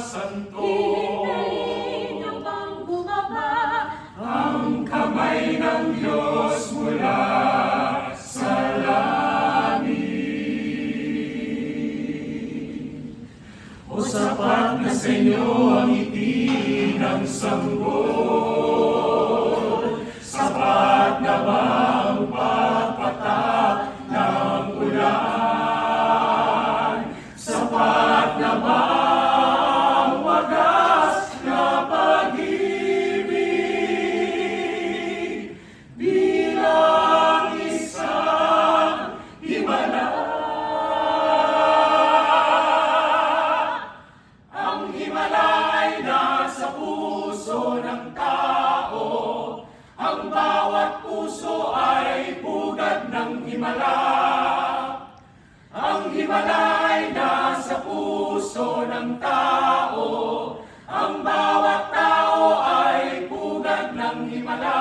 santo. Hintayin niyo bang bumaba Ang kamay ng Diyos mula sa langit. O sapat na sa inyo ang ngiti ng sanggol. Sapat na ba ang pagpatak ng ulan? Sapat na ba ang wagas na pag-ibig bilang isang himala? Ang himala ay nasa puso ng tao. Ang bawat puso ay pugad ng himala. Ang himala ay nasa puso ng tao. Ang bawat tao ay pugad ng himala.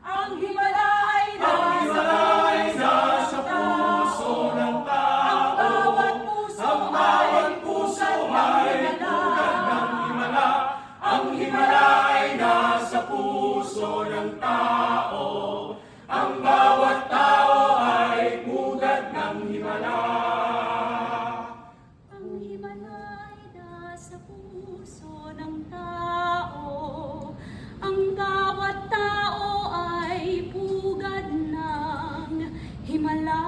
Ang himala ay Ang himala ay nasa puso ng tao. ang bawat puso Ang bawat puso ay pugad ng himala. Ang himala ay nasa puso ng tao. Ang bawat tao ay pugad ng himala. Ang himala ay nasa puso ng tao. Ang bawat tao ay pugad ng himala.